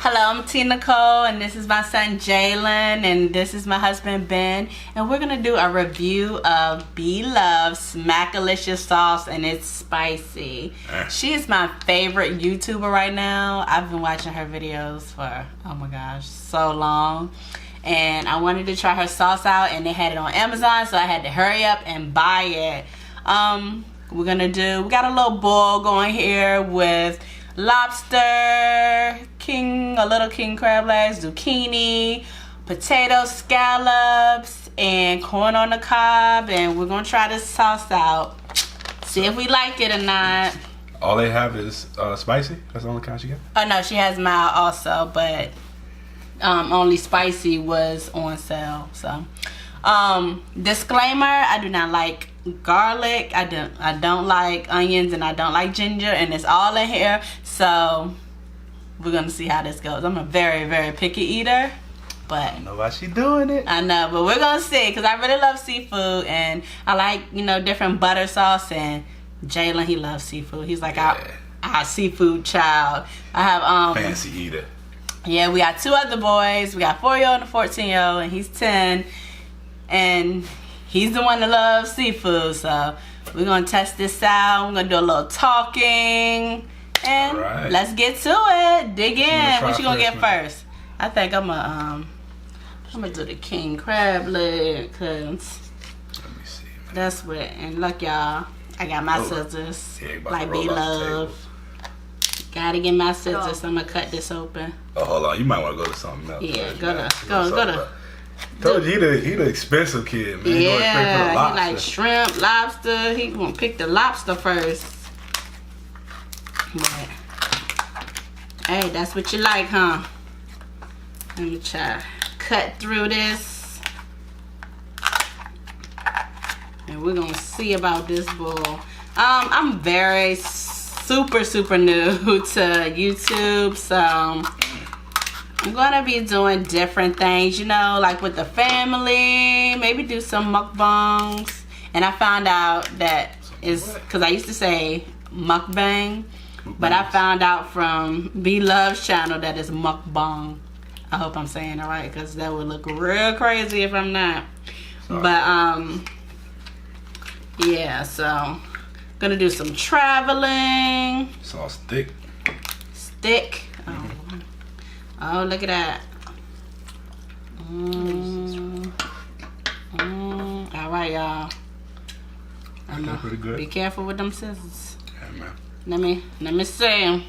Hello, I'm T-Nicole, and this is my son Jalen, and this is my husband Ben, and we're gonna do a review of Bloveslife Smackalicious Sauce, and it's spicy. She is my favorite YouTuber right now. I've been watching her videos for, oh my gosh, so long, and I wanted to try her sauce out, and they had it on Amazon, so I had to hurry up and buy it. We got a little bowl going here with lobster, a little king crab legs, zucchini, potato scallops, and corn on the cob, and we're gonna try this sauce out, see if we like it or not. All they have is spicy? That's the only kind she got? Oh no, she has mild also, but only spicy was on sale. So disclaimer, I do not like garlic, I don't like onions, and I don't like ginger, and it's all in here. So we're gonna see how this goes. I'm a very, very picky eater, but I don't know why she doing it. I know, but we're gonna see, because I really love seafood, and I like, you know, different butter sauce, and Jalen, he loves seafood. He's like our seafood child. I have fancy eater. Yeah, we got two other boys. We got 4-year-old and a 14-year-old, and he's 10, and he's the one that loves seafood. So we're gonna test this out. We're gonna do a little talking, and let's get to it. Dig in. What you gonna get first? I think I'm gonna do the king crab leg, cause let me see, man. That's what. And look, y'all, I got my scissors. Like Bloveslife. Gotta get my scissors. So I'm gonna cut this open. Oh, hold on. You might want to go to something else. Yeah, go to. Told you he the expensive kid, man. Yeah, he like shrimp, lobster. He gonna pick the lobster first. But, hey, that's what you like, huh? Let me try cut through this, and we're gonna see about this bowl. I'm very super new to YouTube, so I'm gonna be doing different things, you know, like with the family, maybe do some mukbangs. And I found out that is because I used to say mukbang, but I found out from Bloves's channel that it's mukbang. I hope I'm saying it right, because that would look real crazy if I'm not. But yeah, so gonna do some traveling. It's all thick. Oh, look at that. All right, y'all. Pretty good. Be careful with them scissors. Yeah, man. Let me see.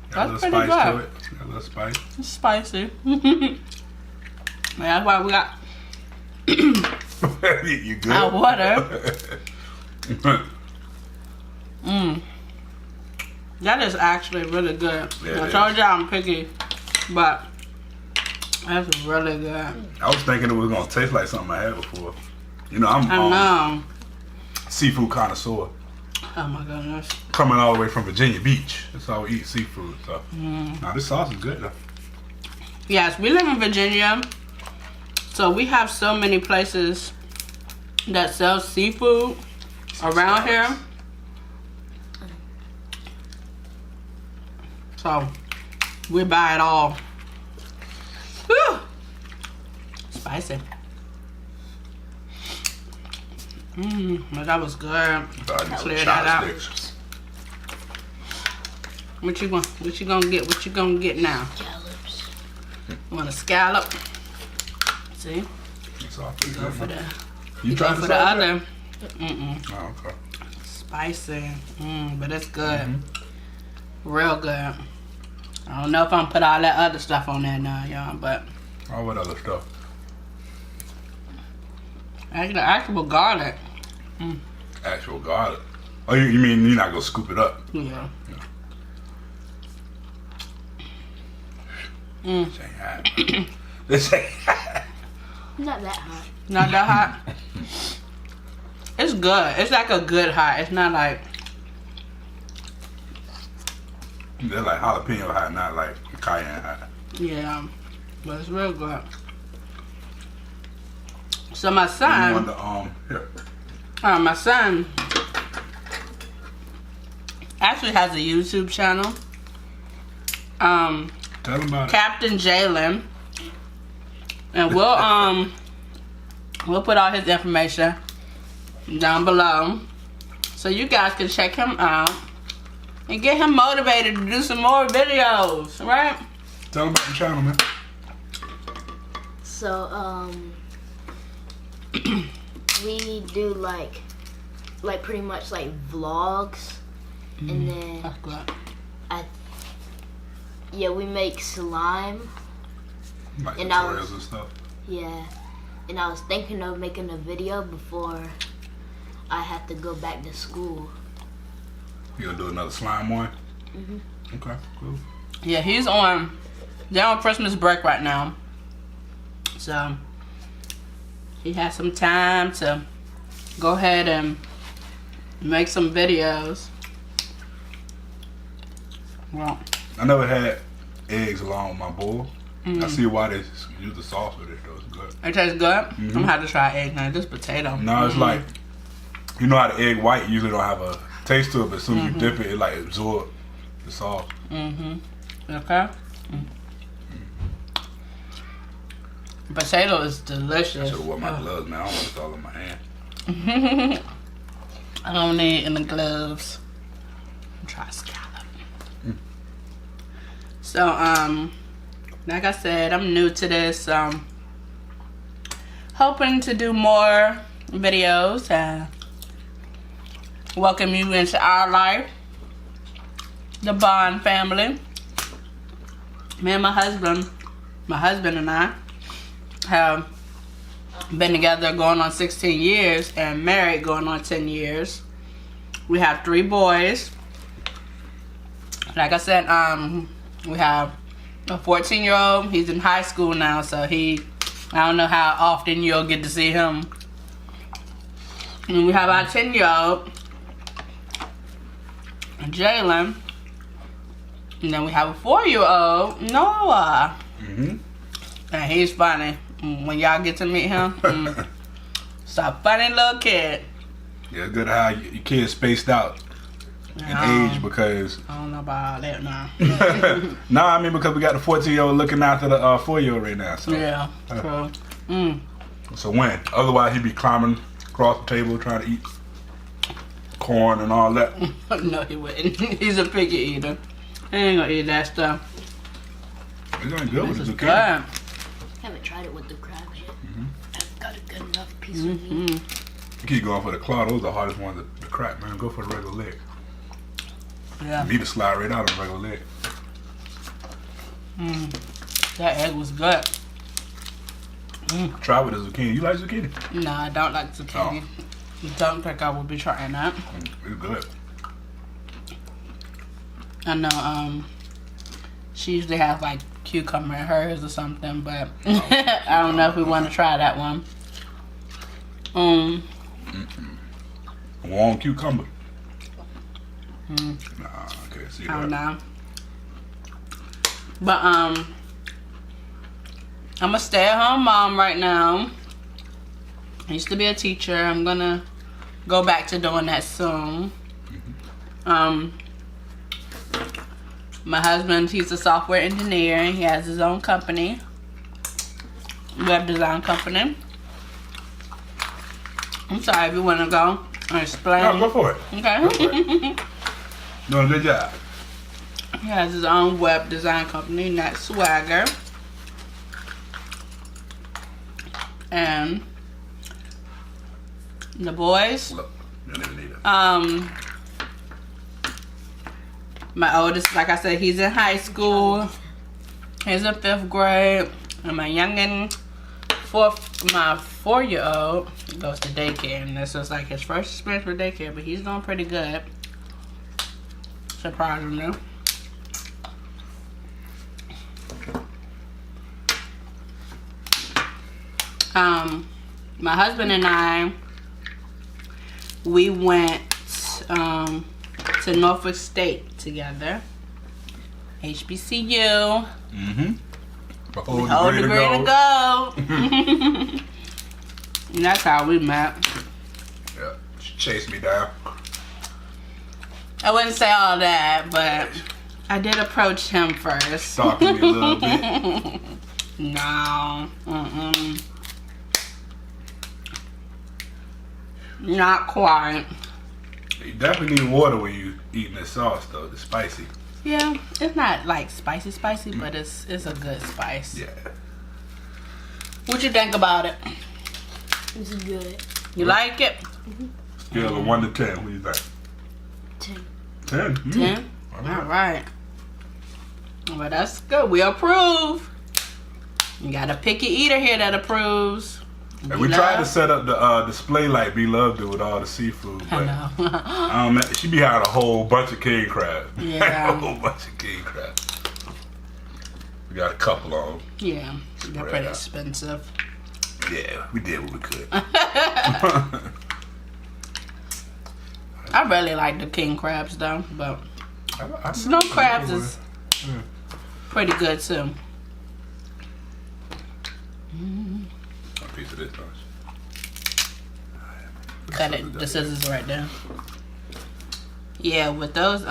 Got a little spice to it. Got a little spice. It's spicy. That's why we got you good? our water. That is actually really good. Yeah, I told y'all I'm picky, but that's really good. I was thinking it was gonna taste like something I had before. You know, I know. Seafood connoisseur. Oh my goodness. Coming all the way from Virginia Beach. That's how we eat seafood. So now this sauce is good though. Yes, we live in Virginia, so we have so many places that sell seafood around here. So we buy it all. Whew. Spicy. But that was good. Clear that out. What you gonna get? What you gonna get now? Scallops. You want a scallop? See? You go for the. You go for the other. Oh, okay. Spicy. But it's good. Real good. I don't know if I'm gonna put all that other stuff on there now, y'all, but. Oh, what other stuff? Actual garlic. Actual garlic. Oh, you mean you're not gonna scoop it up? Yeah. This ain't hot. This ain't hot. Not that hot. Not that hot? It's good. It's like a good hot. It's not like... They're like jalapeno hot, not like cayenne hot. Yeah. But it's real good. So my son... Here. My son actually has a YouTube channel. Tell him about Captain Jalen. And we'll put all his information down below, so you guys can check him out and get him motivated to do some more videos, right? Tell him about the channel, man. So, we do like pretty much like vlogs, and then That's good. yeah, we make slime. Like And I tutorials was- and stuff. Yeah, and I was thinking of making a video before I have to go back to school. You gonna do another slime one? Okay, cool. Yeah, they're on Christmas break right now, so he has some time to go ahead and make some videos. Well, I never had eggs along with my bowl. I see why they use the sauce with it though. It's good. it tastes good. I'm gonna have to try egg now. This potato. No, it's like, you know how the egg white usually don't have a taste to it, but as soon as you dip it, it like absorbs the sauce. Okay. Potato is delicious. I should have worn my gloves, man. I don't want it all in my hand. I don't need any gloves. Try scallop. So, like I said, I'm new to this. Hoping to do more videos and welcome you into our life, the Bond family. Me and my husband and I have been together going on 16 years and married going on 10 years. We have 3 boys. Like I said, we have a 14-year-old. He's in high school now, so I don't know how often you'll get to see him. And we have our 10-year-old, Jalen. And then we have a 4-year-old, Noah. And he's funny. When y'all get to meet him, it's a funny little kid. Yeah, it's good how your kids spaced out in age because. I don't know about all that now. No, I mean because we got the 14-year-old looking after the 4-year-old right now. So. Yeah, true. So when? Otherwise he'd be climbing across the table trying to eat corn and all that. No, he wouldn't. He's a picky eater. He ain't gonna eat that stuff. It's going good with This the is zucchini. good. Haven't tried it with the crabs yet. I've got a good enough piece of meat. You keep going for the claw. Those are the hardest ones to crack, man. Go for the regular leg. Yeah, Meat to slide right out on the regular leg. that egg was good. Try with the zucchini. You like zucchini? No, I don't like zucchini. Don't think I would be trying that. It's good. I know, she usually has like cucumber in hers or something, but I don't know if we want to try that one. Warm cucumber. Nah, I can't see I don't that. know. But I'm a stay-at-home mom right now. I used to be a teacher. I'm gonna go back to doing that soon. My husband, he's a software engineer. He has his own company, web design company. I'm sorry if you want to go and explain. No, go for it. Okay. Go for it. Doing a good job. He has his own web design company, not Swagger. And the boys, Look, you don't even need it. my oldest, like I said, he's in high school. He's in 5th grade. And my youngin', my 4-year-old goes to daycare. And this is like his first experience with daycare, but he's doing pretty good. Surprisingly. My husband and I, we went to Norfolk State together. HBCU. Hold degree to go. And that's how we met. Yeah, She chased me down. I wouldn't say all that, but I did approach him first. Stalking me a little bit. No. Not quite. You definitely need water when you eating this sauce, though. It's spicy. Yeah, it's not like spicy, but it's a good spice. Yeah. What you think about it? It's good. You like it? Scale of 1 to 10. What do you think? 10. 10. 10? All right. Well, that's good. We approve. You got a picky eater here that approves. And we tried to set up the display like B-Love do with all the seafood. But, I know. She be having a whole bunch of king crab. Yeah. A whole bunch of king crab. We got a couple of them. Yeah, they're pretty out. expensive. Yeah, we did what we could. I really like the king crabs though, but I snow crabs is pretty good too. A piece of this much. Cut it. The scissors right there. Yeah, with those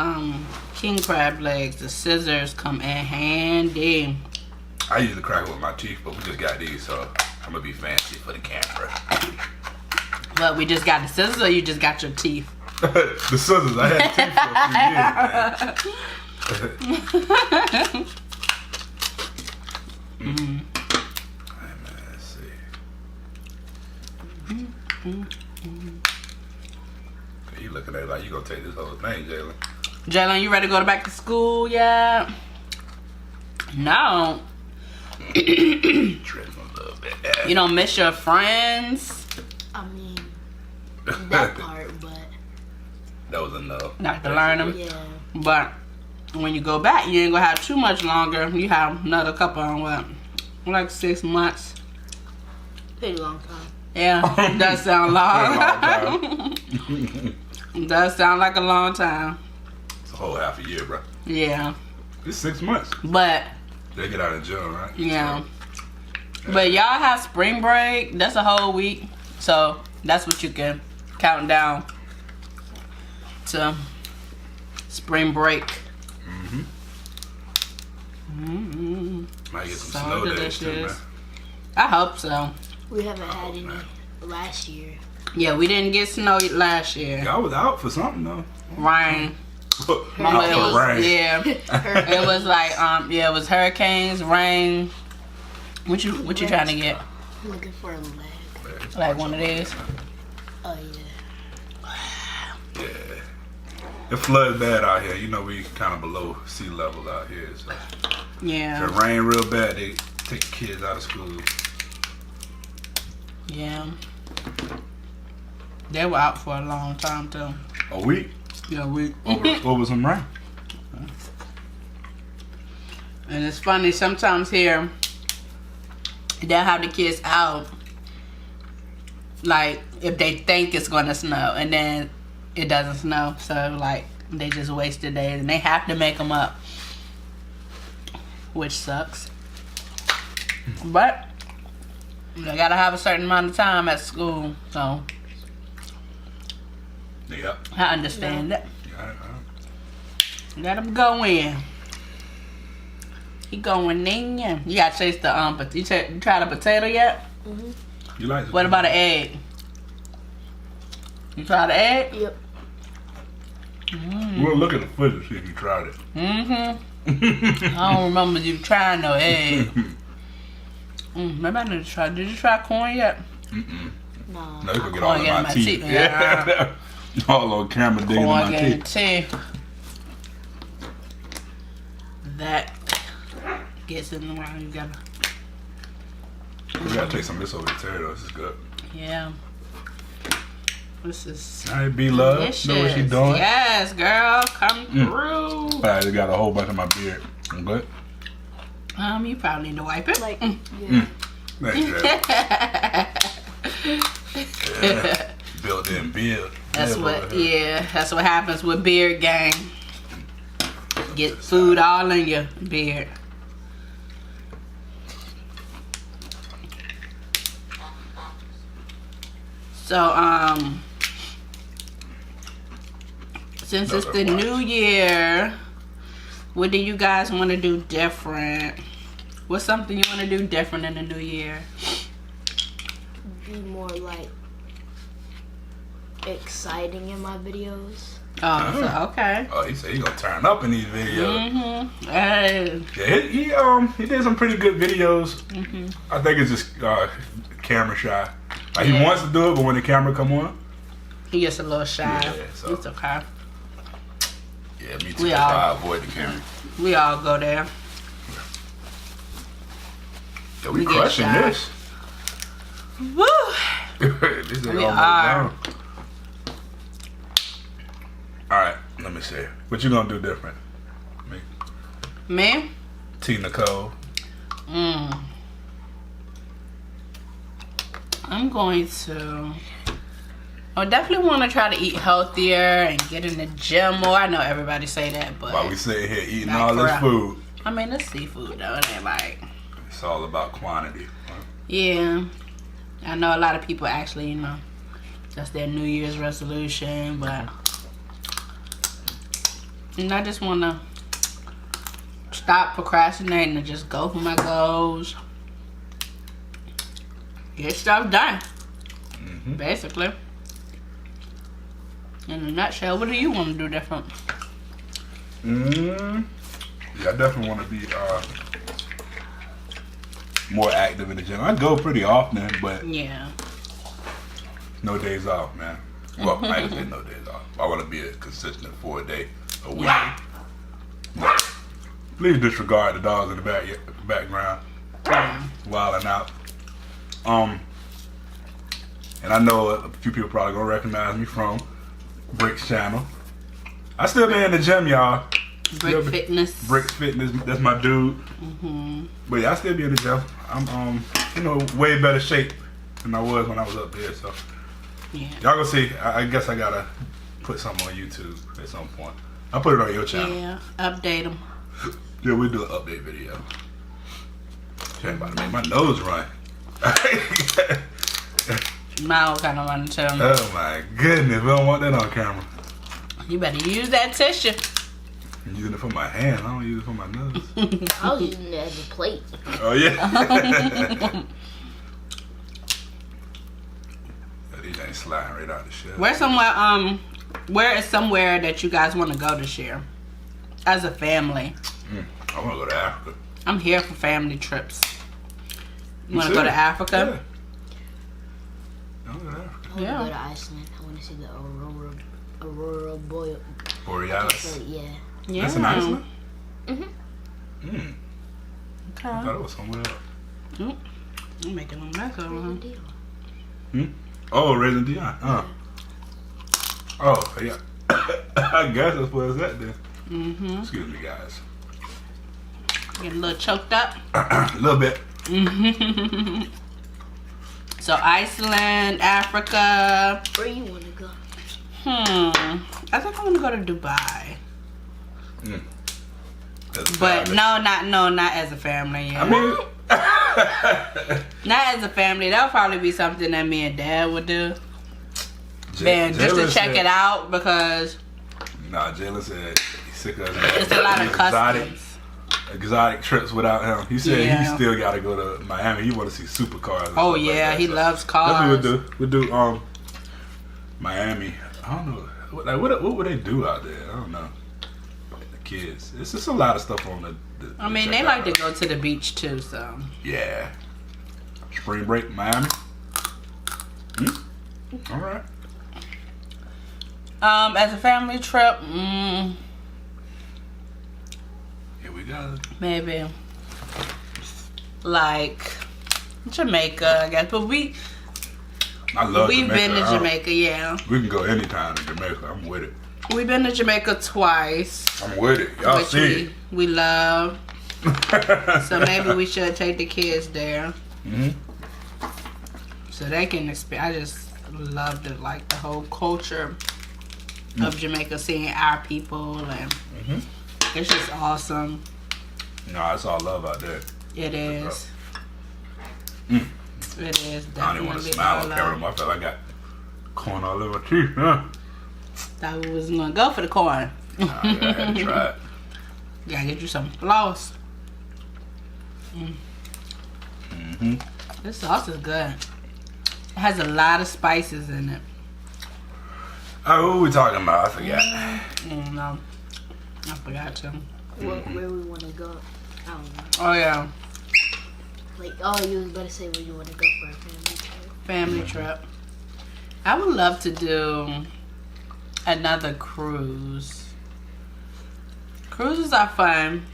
king crab legs, the scissors come in handy. I usually crack it with my teeth, but we just got these, so I'm gonna be fancy for the camera. But we just got the scissors, or you just got your teeth? The scissors. I had teeth for a few years, man. Hey, man, let's see. You looking at it like you gonna take this whole thing, Jalen. Jalen, you ready to go back to school yet? No. Tripping a little bit. You don't miss your friends? I mean, that part, but That was enough. Not to learn them. yeah. But when you go back, you ain't gonna have too much longer. You have another couple on what? Like 6 months. Pretty long time. Yeah, does sound long. Does sound like a long time. It's a whole half a year, bro. Yeah. It's 6 months. But They get out in June, right? yeah. But y'all have spring break. That's a whole week. So that's what you can count down to spring break. Might get some So snow days too, man. delicious. I hope so. We haven't had any man. last year. Yeah, we didn't get snow last year. Y'all was out for something though. Rain. Out Mama, it for was, rain. yeah. It was like it was hurricanes, rain. What you trying to get? I'm looking for a leg. Like one of these? Oh yeah. Yeah. It floods bad out here. You know we kind of below sea level out here. So Yeah. if it rain real bad, they take kids out of school. Yeah. They were out for a long time too. A week Yeah, we. over some rain. And it's funny, sometimes here, they'll have the kids out, like, if they think it's going to snow, and then it doesn't snow. So, like, they just wasted days, and they have to make them up, which sucks. But they got to have a certain amount of time at school, so Yeah. I understand it. Yeah. Let him go in. He going in. Yeah. You got to chase the but you tried the potato yet? You like? What about an egg? You tried the egg? Yep. We'll look at the footage to see if you tried it. I don't remember you trying no egg. Maybe I need to try. Did you try corn yet? No. No, you can get all Corn in my teeth. Yeah. All on camera digging in Corn my getting teeth. teeth. That gets in the way. You gotta. We gotta take some of this over to Terry. This is good. Yeah. This is All right, B-Love. delicious. Know what she doing? Yes, girl. Come through. I just got a whole bunch of my beard. I'm good. You probably need to wipe it. Like, yeah. Thanks, yeah. Built in beard. That's that's what happens with beard gang. Get food all in your beard. So, Since it's the new year, what do you guys want to do different? What's something you want to do different in the new year? Be more like exciting in my videos. Oh, so, okay. Oh, he said he gonna turn up in these videos. Mm-hmm. Hey. Yeah, he did some pretty good videos. Mm-hmm. I think it's just camera shy. Like he wants to do it, but when the camera come on, he gets a little shy. Yeah, so. It's okay. Yeah, me too. I avoid the camera. We all go there. Yeah, we crushing this. Woo! This is We almost are. done. Alright, let me see. What you gonna do different? Me? T-Nicole. I'm going to... I definitely want to try to eat healthier and get in the gym more. I know everybody say that, but... While we sitting here eating Like all this crap. food. I mean, it's seafood, though. It ain't like... It's all about quantity. Yeah. I know a lot of people actually, you know, that's their New Year's resolution, but... And I just want to stop procrastinating and just go for my goals. Get stuff done. Mm-hmm. Basically. In a nutshell, what do you want to do different? Yeah, I definitely want to be more active in the gym. I go pretty often, but Yeah. no days off, man. Well, I ain't say no days off. I want to be a consistent 4-day a week. But please disregard the dogs in the background, wilding out. And I know a few people probably gonna recognize me from Brick's channel. I still be in the gym, y'all. Brick Fitness. Brick's Fitness, that's my dude. But yeah, I still be in the gym. I'm way better shape than I was when I was up there. So Yeah. y'all gonna see. I guess I gotta put something on YouTube at some point. I'll put it on your channel. Yeah. Update them. Yeah, we'll do an update video. I'm about to make my nose run. Mouth kind of running too. Oh my goodness, we don't want that on camera. You better use that tissue. I'm using it for my hand, I don't use it for my nose. I was using it as a plate. Oh yeah. These ain't sliding right out the shell. Where is somewhere that you guys want to go this year? As a family. I want to go to Africa. I'm here for family trips. You want to go to Africa? Yeah. I want to go to Africa. I want to go to Iceland. I want to see the aurora Borealis. Yeah. Yeah. That's in Iceland? Mm-hmm. Okay. I thought it was somewhere else. I'm making a mess of them. Oh, Raisin Dion. Oh, yeah. I guess that's where it's at then. Excuse me, guys. Getting a little choked up. A little bit. So Iceland, Africa. Where you want to go? I think I want to go to Dubai. But family. not as a family. Yeah. I mean, not as a family. That'll probably be something that me and Dad would do. Man, just to check it out because Jalen said he's sick of it. it's a lot of customs. Exotic trips without him. He said he still got to go to Miami. He want to see supercars. Oh yeah, like he loves cars. That's what we do. Miami. I don't know. What would they do out there? I don't know. The kids. It's just a lot of stuff on the I mean, they like to go to the beach too, so. Yeah. Spring break, Miami. All right. As a family trip, Here we go. maybe like Jamaica, I guess. But we've been to Jamaica, yeah. We can go anytime to Jamaica. I'm with it. We've been to Jamaica twice. I'm with it. Y'all which see we love. So maybe we should take the kids there. So they can experience. I just love the whole culture of Jamaica, seeing our people, and it's just awesome. No, it's all love out there. It is. It is definitely. I don't even want to smile on camera. I feel like I got corn all over my teeth. Huh? thought we was gonna go for the corn. I had to try it. Gotta get you some floss. This sauce is good. It has a lot of spices in it. Oh, what were we talking about? I forgot. No, I forgot to. Where we want to go? I don't know. Oh yeah, Like, you was about to say where you want to go for a family trip. family trip. I would love to do another cruise. Cruises are fun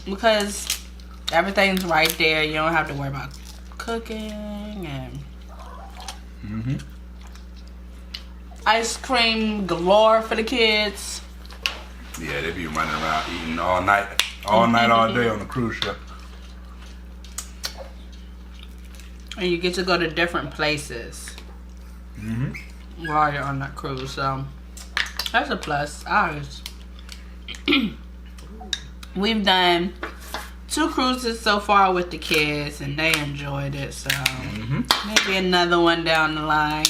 because everything's right there. You don't have to worry about cooking and ice cream galore for the kids. Yeah, they be running around eating all night, all day on the cruise ship. And you get to go to different places while you're on that cruise. So that's a plus. We've done 2 cruises so far with the kids, and they enjoyed it. So maybe another one down the line.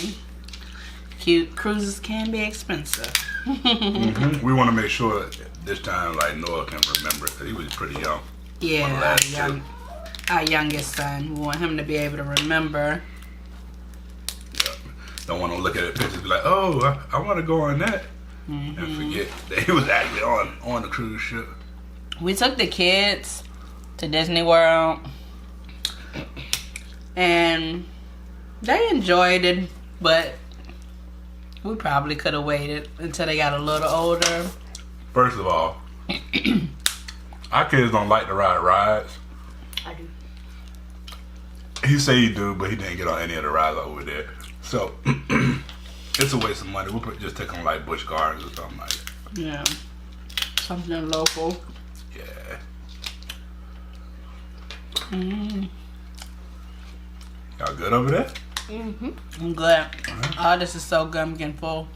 Cute cruises can be expensive. We want to make sure this time, like, Noah can remember it, 'cause he was pretty young. Yeah, our youngest son. We want him to be able to remember. Yeah. Don't want to look at the pictures and be like, oh, I want to go on that. And forget that he was actually on the cruise ship. We took the kids to Disney World, and they enjoyed it, but we probably could have waited until they got a little older. First of all, our kids don't like to ride rides. I do. He say he do, but he didn't get on any of the rides over there. So it's a waste of money. We'll just take them like Busch Gardens or something like that. Yeah, something local. Yeah. Mm-hmm. Y'all good over there? I'm good. Oh, this is so good. I'm getting full.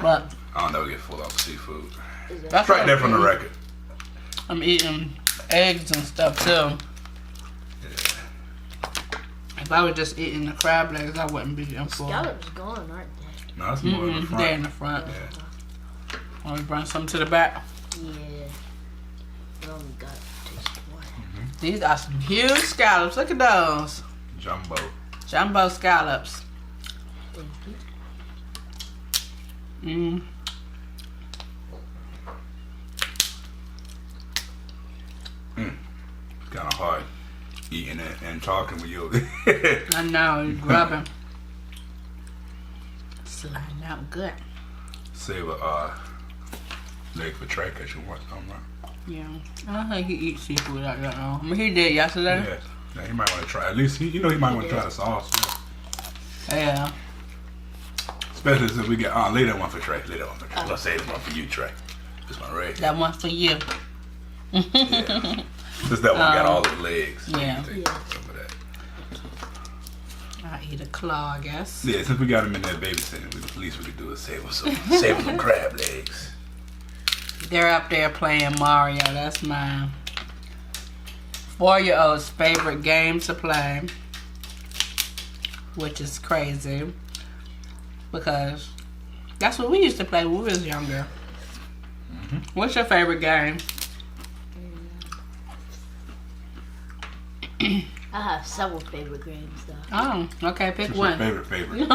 But I'll never get full off seafood. that's Right there from the record. I'm eating eggs and stuff too. Yeah. If I was just eating the crab legs, I wouldn't be getting full. Scallops gone, aren't they? No, it's more in the front. They're in the front. Yeah. Want me to bring some to the back? Yeah. We only got just one. These are some huge scallops. Look at those. Jumbo. Jumbo scallops. Thank you. It's kind of hard eating it and talking with you. I know, you're grubbing. Sliding out good. Save a leg for Trey because you want something, right? Yeah. I don't think he eats seafood like that, though. I mean, he did yesterday. Yeah. Yeah, he might want to try. At least he might want to try the sauce. Yeah. Yeah. Especially since we get lay that one for Trey. Lay that one for Trey. Let's save this one for you, Trey. This one right. That one for you. Yeah. Since that one got all the legs. Yeah. Take some of that. I'll eat a claw, I guess. Yeah, since we got him in there babysitting, at least we could do is save him some crab legs. They're up there playing Mario. That's my 4-year-old's favorite game to play, which is crazy because that's what we used to play when we was younger. What's your favorite game? I have several favorite games though. Oh, okay, pick What's one. your favorite?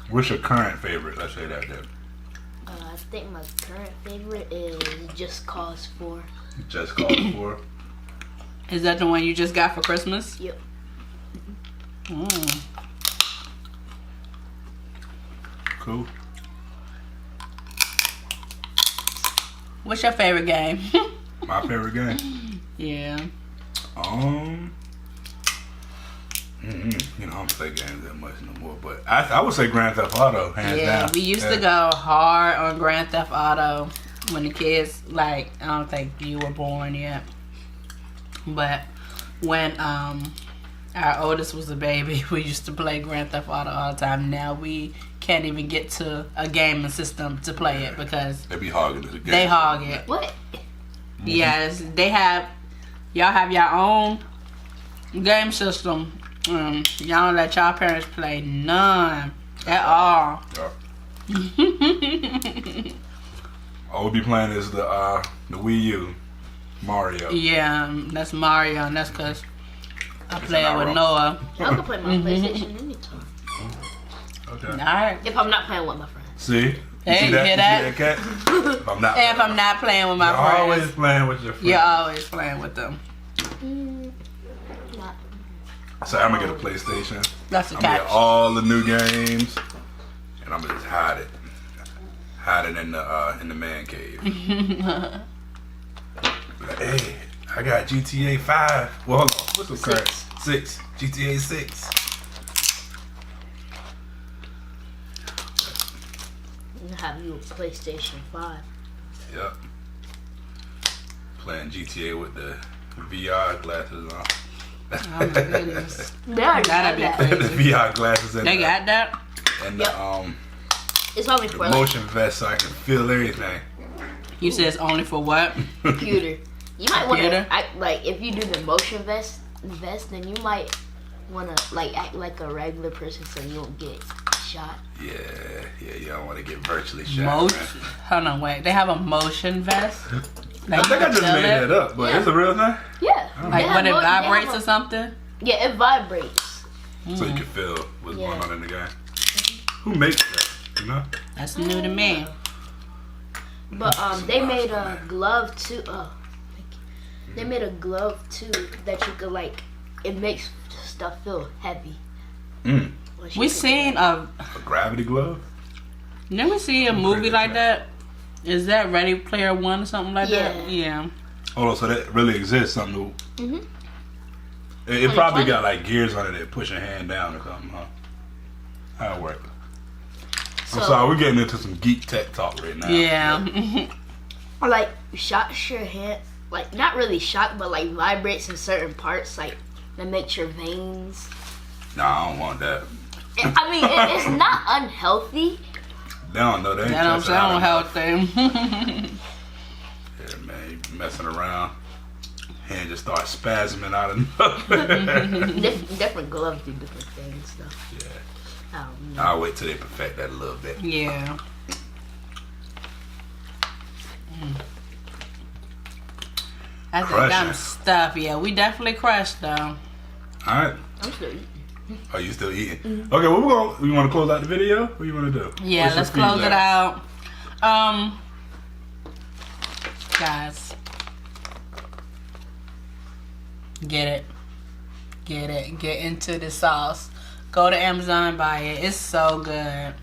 What's your current favorite? Let's say that then. I think my current favorite is Just Cause 4. Just Cause 4. Is that the one you just got for Christmas? Yep. Cool. What's your favorite game? My favorite game. Yeah. You know, I don't play games that much no more, but I would say Grand Theft Auto, hands down. We used to go hard on Grand Theft Auto when the kids, like, I don't think you were born yet. But when our oldest was a baby, we used to play Grand Theft Auto all the time. Now we can't even get to a gaming system to play it because they be hogging the game. they hog it. What? Yes, they have. Y'all have your own game system. Y'all don't let y'all parents play none at all. Yeah. All we'll be playing is the Wii U, Mario. Yeah, that's Mario, and that's because I play it with wrong. Noah. I can play my PlayStation anytime. Okay. Alright. If I'm not playing with my friends. See? You Hey, see that? hear that? You see that, Kat? If I'm not, If I'm not playing with my you're friends, always playing with your friends. you're always playing with them. Not. So I'm gonna get a PlayStation. That's a I'm gonna catch. get all the new games, and I'm gonna just hide it in the man cave. Like, hey, I got GTA 5. Well, hold on. What's the current? 6. GTA 6. You have you a PlayStation 5. Yep. Playing GTA with the VR glasses on. Oh my goodness. They already That'd have be that. The VR glasses and They got that? and Yep. It's only the for like motion vest so I can feel everything. You said it's only for what? computer. You might want Computer? to act like if you do the motion vest, then you might want to like act like a regular person so you won't get shot. Yeah, you don't want to get virtually shot. Motion? Man. Hold on, wait. They have a motion vest? I think I just made that up, but Yeah. it's a real thing. Yeah. Like They when it have vibrates a- or something? Yeah, it vibrates. So you can feel what's Yeah. going on in the game. Who makes that? You know? That's new to me. But they made a glove too. Oh, thank you. They made a glove too that you could like. It makes stuff feel heavy. Mm. once you We put it seen in. A gravity glove? never see a movie like that. Is that Ready Player One or something like that? Yeah. Oh, so that really exists, something to... Mhm. It probably got like gears on it that push your hand down or something, huh? How it work? I'm So- sorry, we're getting into some geek tech talk right now. Yeah. Or like shocks your hand, like not really shock, but like vibrates in certain parts, like that makes your veins. Nah, I don't want that. I mean, it's not unhealthy. They don't know. They ain't That don't testing out sound enough. healthy. Yeah, man, you messing around. Hand just start spasming out of nothing. Different gloves do different things, though. Yeah. I don't know. I'll wait till they perfect that a little bit. Yeah. That's that dumb Crushing. stuff. Yeah, we definitely crushed though. Alright. I'm still eating. Are you still eating? Okay, well, you want to close out the video? What do you want to do? Yeah, What's your let's close it feedback? out. Guys, get into the sauce. Go to Amazon, buy it. It's so good.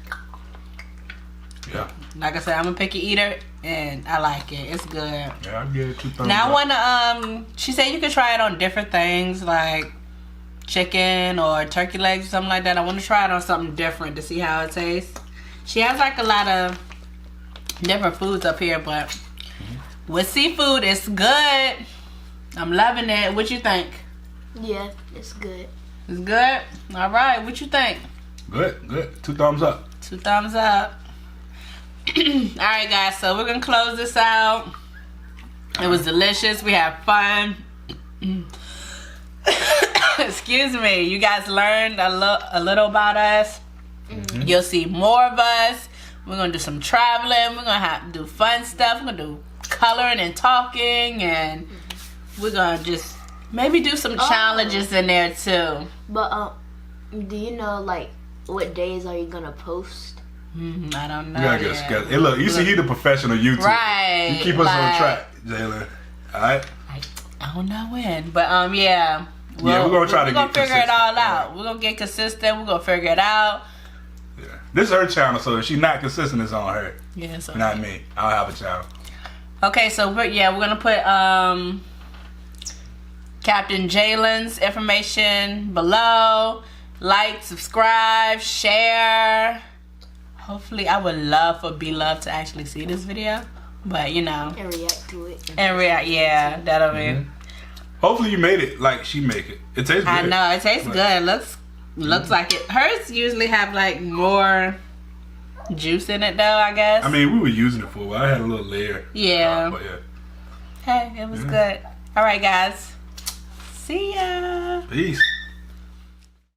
Yeah. Like I said, I'm a picky eater, and I like it. It's good. Yeah, I'll give it 2 thumbs Now I up. wanna she said you could try it on different things like chicken or turkey legs or something like that. I wanna try it on something different to see how it tastes. She has like a lot of different foods up here, but with seafood it's good. I'm loving it. What you think? Yeah, it's good. It's good? Alright, what you think? Good. 2 thumbs up. 2 thumbs up. Alright guys, so we're gonna close this out. It was delicious. We had fun. Excuse me. You guys learned a little about us. You'll see more of us. We're gonna do some traveling. We're gonna have to do fun stuff. We're gonna do coloring and talking, and we're gonna just maybe do some challenges in there too. But do you know like what days are you gonna post? I don't know. You gotta get a yet. schedule. Hey, look, you see, he the professional YouTuber. Right. You keep us on like, track, Jalen. All right. I don't know when, but yeah. Yeah, we're gonna try to We're gonna get figure it all consistent, out. right. We're gonna get consistent. We're gonna figure it out. Yeah. This is her channel, so if she's not consistent, it's on her. Yeah. So. Not me. I don't have a channel. Okay, so we're gonna put Captain Jalen's information below. Like, subscribe, share. Hopefully, I would love for B-Love to actually see this video, but you know, And react to it. and react. Yeah, that'll be. Hopefully, you made it like she make it. It tastes good. I know it tastes good. Looks like it. Hers usually have like more juice in it, though. I guess. I mean, we were using it for a while. I had a little layer. Yeah. But yeah. Hey, it was good. All right, guys. See ya. Peace.